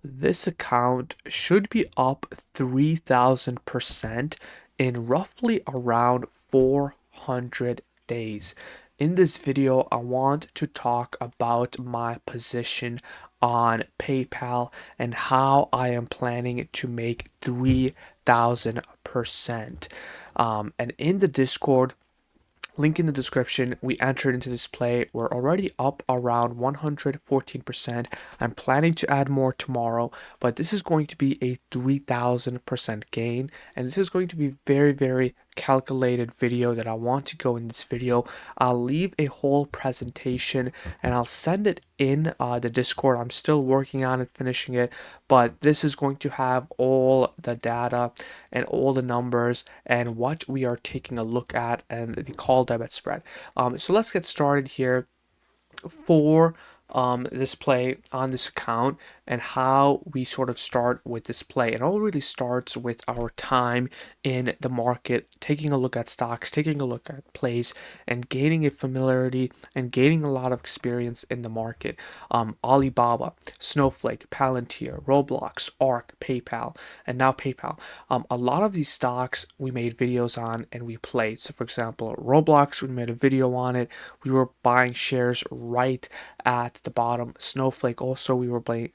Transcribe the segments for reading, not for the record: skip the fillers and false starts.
This account should be up 3,000% in roughly around 400 days. In this video, I want to talk about my position on PayPal and how I am planning to make 3,000%. And in the Discord, link in the description, we entered into this play. We're already up around 114%. I'm planning to add more tomorrow, but this is going to be a 3,000% gain. And this is going to be very, very calculated video that I want to go in this video. I'll leave a whole presentation and I'll send it in the Discord. I'm still working on it, finishing it, but this is going to have all the data and all the numbers and what we are taking a look at and the call debit spread. So let's get started here for this play on this account and how we sort of start with this play. It all really starts with our time in the market, taking a look at stocks, taking a look at plays, and gaining a familiarity and gaining a lot of experience in the market. Alibaba, Snowflake, Palantir, Roblox, Arc, PayPal, and now PayPal. A lot of these stocks we made videos on and we played. So for example, Roblox, we made a video on it. We were buying shares right at the bottom. Snowflake also we were buying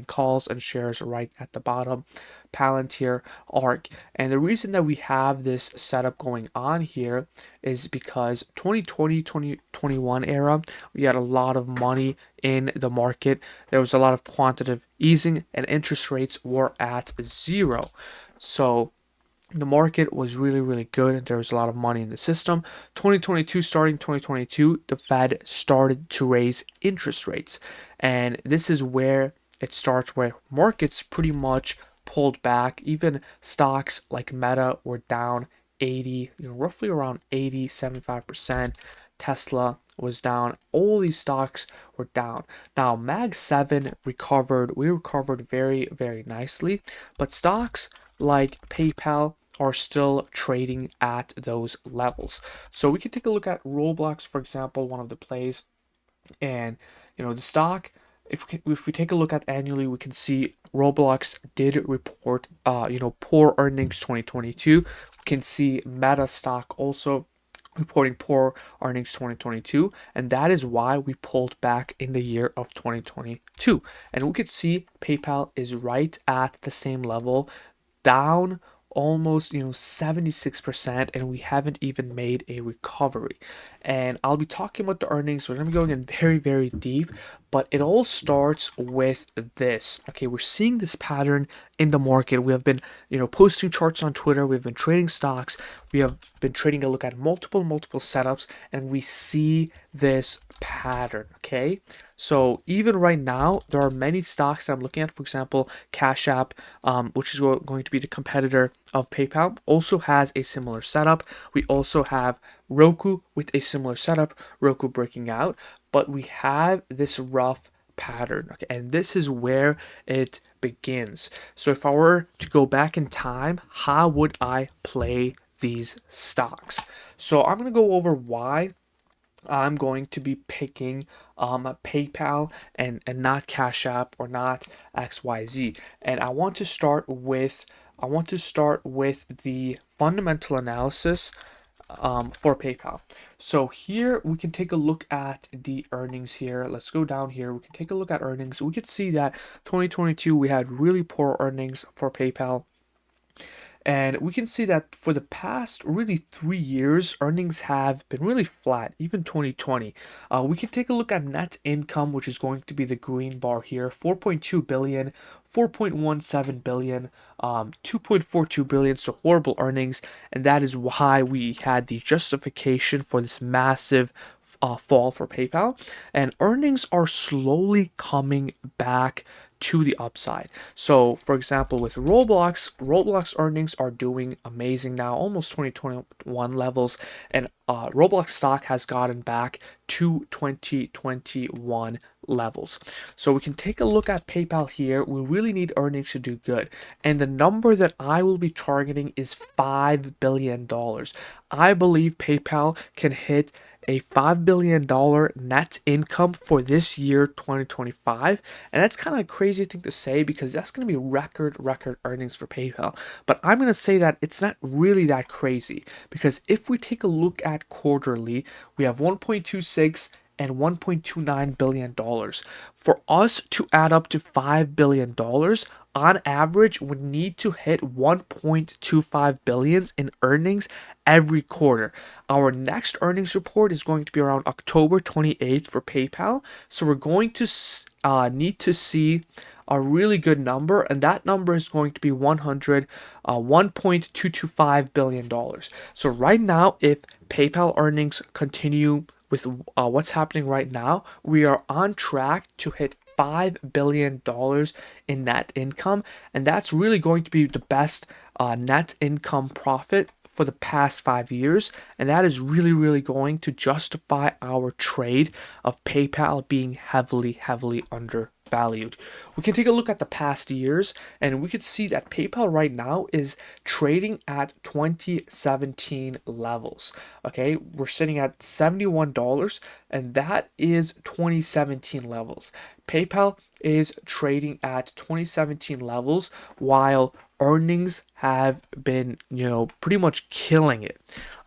calls and shares right at the bottom. Palantir, Arc, and the reason that we have this setup going on here is because 2020 2021 era, we had a lot of money in the market. There was a lot of quantitative easing and interest rates were at zero. So the market was really, really good and there was a lot of money in the system. 2022, starting 2022, the Fed started to raise interest rates. And this is where it starts, where markets pretty much pulled back. Even stocks like Meta were down 80, roughly around 80, 75%. Tesla was down. All these stocks were down. Now, Mag 7 recovered. We recovered very, very nicely. But stocks like PayPal are still trading at those levels. So we can take a look at Roblox, for example, one of the plays, and the stock. If we take a look at annually, we can see Roblox did report poor earnings 2022. We can see Meta stock also reporting poor earnings 2022, and that is why we pulled back in the year of 2022. And we could see PayPal is right at the same level, down almost 76%, and we haven't even made a recovery. And I'll be talking about the earnings. We're going to be going in very, very deep, but it all starts with this. Okay, we're seeing this pattern in the market. We have been posting charts on Twitter. We've been trading stocks. We have been trading a look at multiple setups, and we see this pattern. Okay, so even right now there are many stocks that I'm looking at. For example, Cash App, which is going to be the competitor of PayPal, also has a similar setup. We also have Roku with a similar setup, Roku breaking out, but we have this rough pattern. Okay, and this is where it begins. So if I were to go back in time, how would I play these stocks? So I'm going to go over why I'm going to be picking PayPal and not Cash App or not XYZ. And I want to start with the fundamental analysis for PayPal. So here we can take a look at the earnings here. Let's go down here. We can take a look at earnings. We could see that 2022 we had really poor earnings for PayPal. And we can see that for the past really 3 years, earnings have been really flat, even 2020. We can take a look at net income, which is going to be the green bar here, 4.2 billion, 4.17 billion, 2.42 billion, so horrible earnings. And that is why we had the justification for this massive fall for PayPal. And earnings are slowly coming back to the upside. So for example, with Roblox earnings are doing amazing now, almost 2021 levels, and Roblox stock has gotten back to 2021 levels. So we can take a look at PayPal here. We really need earnings to do good, and the number that I will be targeting is $5 billion. I believe PayPal can hit a $5 billion net income for this year, 2025. And that's kind of a crazy thing to say because that's going to be record earnings for PayPal. But I'm going to say that it's not really that crazy because if we take a look at quarterly, we have 1.26 and $1.29 billion. For us to add up to $5 billion, on average, we need to hit 1.25 billions in earnings every quarter. Our next earnings report is going to be around October 28th for PayPal. So we're going to need to see a really good number, and that number is going to be $1.225 billion. So right now, if PayPal earnings continue with what's happening right now, we are on track to hit $5 billion in net income, and that's really going to be the best net income profit for the past 5 years, and that is really going to justify our trade of PayPal being heavily undervalued. We can take a look at the past years, and we could see that PayPal right now is trading at 2017 levels. Okay, we're sitting at $71, and that is 2017 levels. PayPal is trading at 2017 levels while earnings have been, pretty much killing it.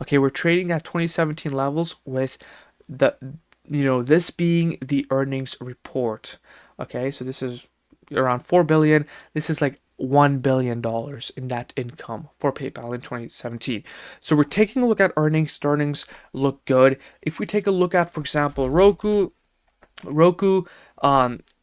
Okay, we're trading at 2017 levels with the, this being the earnings report. Okay, so this is around 4 billion. This is like $1 billion in net income for PayPal in 2017. So we're taking a look at earnings. The earnings look good. If we take a look at, for example, Roku,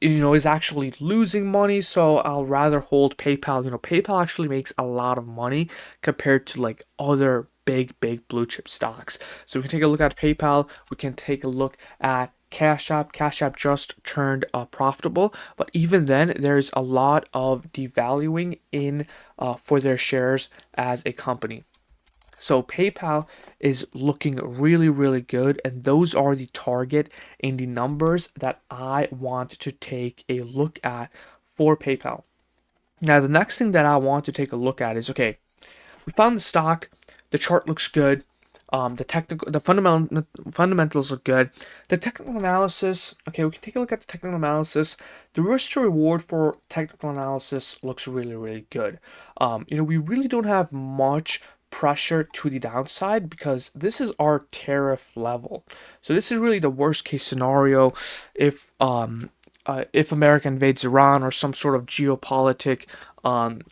is actually losing money, so I'll rather hold PayPal. PayPal actually makes a lot of money compared to like other big blue chip stocks. So we can take a look at PayPal. We can take a look at Cash App. Cash App just turned profitable, but even then, there's a lot of devaluing in for their shares as a company. So PayPal is looking really good, and those are the target and the numbers that I want to take a look at for PayPal. Now, the next thing that I want to take a look at is, okay, we found the stock, the chart looks good, the fundamentals look good. The technical analysis, okay, we can take a look at the technical analysis. The risk to reward for technical analysis looks really good. We really don't have much pressure to the downside because this is our tariff level. So this is really the worst case scenario if America invades Iran or some sort of geopolitic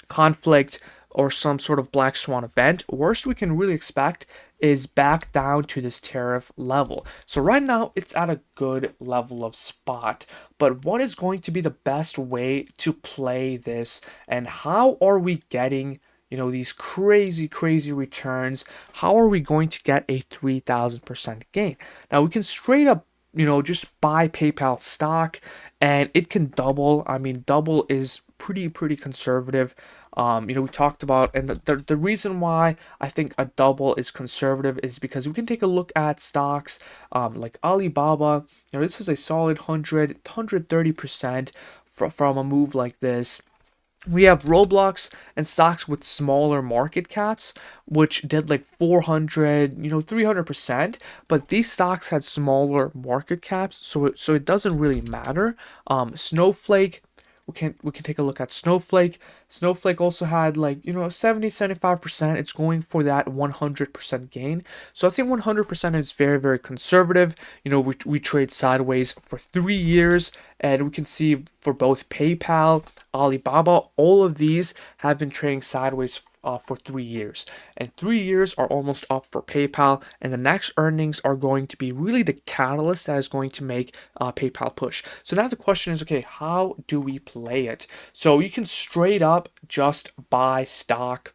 conflict or some sort of black swan event. Worst we can really expect is back down to this tariff level. So right now it's at a good level of spot, but what is going to be the best way to play this, and how are we getting these crazy returns? How are we going to get a 3,000% gain? Now we can straight up just buy PayPal stock and it can double. I mean, double is pretty conservative. We talked about, and the reason why I think a double is conservative is because we can take a look at stocks like Alibaba. This was a solid 130% from a move like this. We have Roblox and stocks with smaller market caps, which did like 400, 300%. But these stocks had smaller market caps, so it doesn't really matter. Snowflake, we can take a look at Snowflake. Snowflake also had like 70-75%. It's going for that 100% gain. So I think 100% is very conservative. We trade sideways for 3 years, and we can see for both PayPal, Alibaba, all of these have been trading sideways for 3 years, and 3 years are almost up for PayPal, and the next earnings are going to be really the catalyst that is going to make PayPal push. So now the question is, okay, how do we play it? So you can straight up just buy stock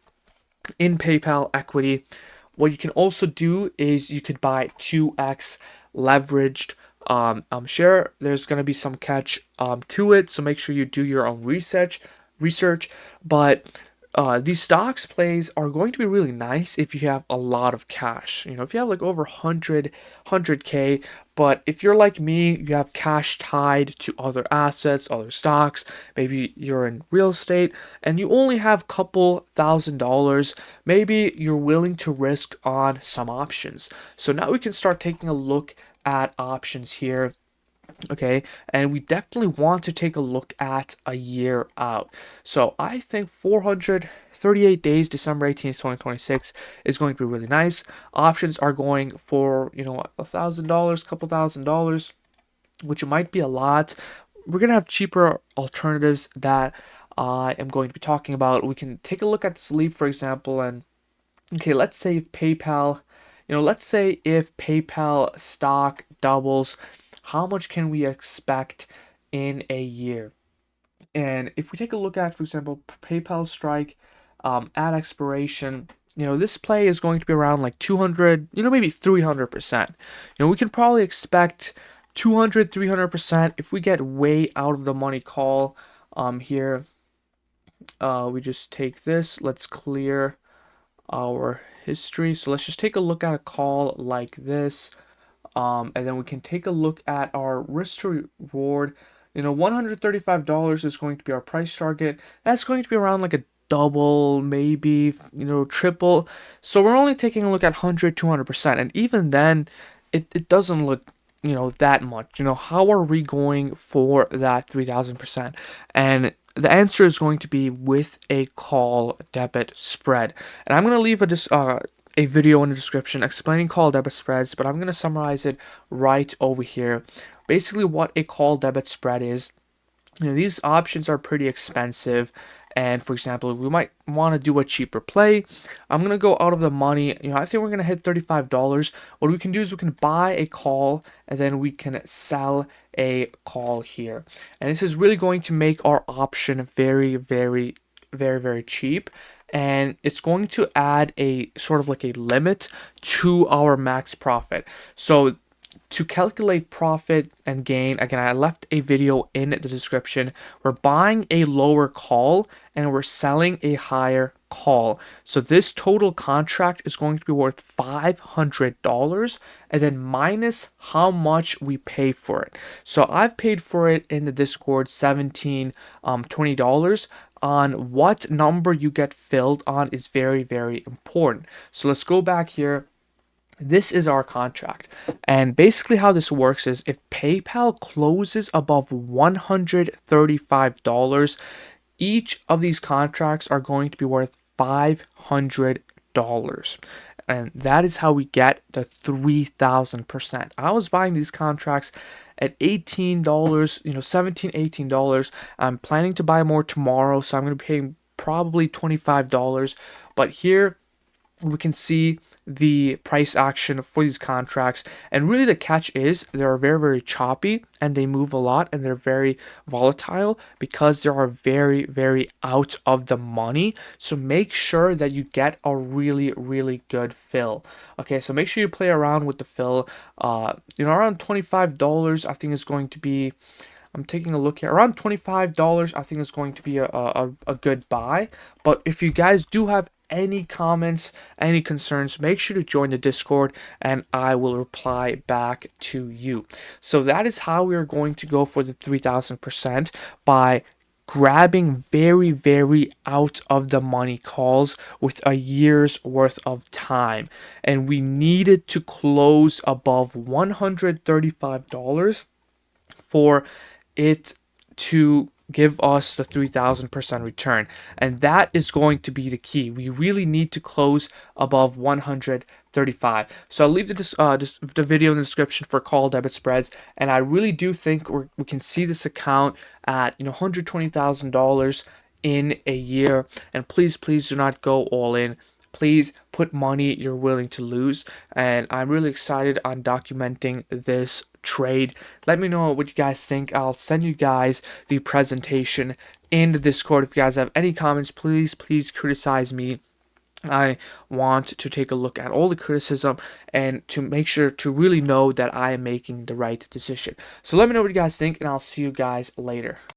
in PayPal equity. What you can also do is you could buy 2x leveraged share. There's going to be some catch to it, so make sure you do your own research, but these stocks plays are going to be really nice if you have a lot of cash. You know, if you have like over 100k, but if you're like me, you have cash tied to other assets, other stocks, maybe you're in real estate and you only have a couple $1,000, maybe you're willing to risk on some options. So now we can start taking a look at options here. Okay, and we definitely want to take a look at a year out. So I think 438 days, December 18th, 2026 is going to be really nice. Options are going for, you know, $1,000, couple $1,000, which might be a lot. We're gonna have cheaper alternatives that I am going to be talking about. We can take a look at Sleep, for example, and okay, let's say if PayPal, let's say if PayPal stock doubles, how much can we expect in a year? And if we take a look at, for example, PayPal strike at expiration, this play is going to be around like 200, maybe 300%. We can probably expect 200, 300% if we get way out of the money call here. We just take this, let's clear our history. So let's just take a look at a call like this. And then we can take a look at our risk to reward. $135 is going to be our price target. That's going to be around like a double, maybe, triple. So we're only taking a look at 100, 200%. And even then, it doesn't look, that much. How are we going for that 3,000%? And the answer is going to be with a call debit spread. And I'm going to leave a video in the description explaining call debit spreads, but I'm going to summarize it right over here. Basically, what a call debit spread is, these options are pretty expensive. And for example, we might want to do a cheaper play. I'm going to go out of the money. I think we're going to hit $35. What we can do is we can buy a call and then we can sell a call here. And this is really going to make our option very, very, very, very cheap. And it's going to add a sort of like a limit to our max profit. So to calculate profit and gain, again, I left a video in the description. We're buying a lower call and we're selling a higher call. So this total contract is going to be worth $500 and then minus how much we pay for it. So I've paid for it in the Discord $20. On what number you get filled on is very, very important. So let's go back here. This is our contract. And basically how this works is if PayPal closes above $135, each of these contracts are going to be worth $500. And that is how we get the 3,000%. I was buying these contracts at $18, $17, $18. I'm planning to buy more tomorrow, so I'm going to be paying probably $25. But here we can see the price action for these contracts, and really the catch is they're very, very choppy and they move a lot and they're very volatile because they are very, very out of the money. So make sure that you get a really good fill. Okay, so make sure you play around with the fill. Around $25 I think is going to be, I'm taking a look here, around $25 I think is going to be a good buy. But if you guys do have any comments, any concerns, make sure to join the Discord and I will reply back to you. So that is how we are going to go for the 3,000% by grabbing very, very out of the money calls with a year's worth of time. And we needed to close above $135 for it to give us the 3,000% return, and that is going to be the key. We really need to close above 135. So I'll leave the video in the description for call debit spreads, and I really do think we can see this account at $120,000 in a year. And please do not go all in. Please put money you're willing to lose, and I'm really excited on documenting this trade. Let me know what you guys think. I'll send you guys the presentation in the Discord. If you guys have any comments, please criticize me. I want to take a look at all the criticism and to make sure to really know that I am making the right decision. So let me know what you guys think, and I'll see you guys later.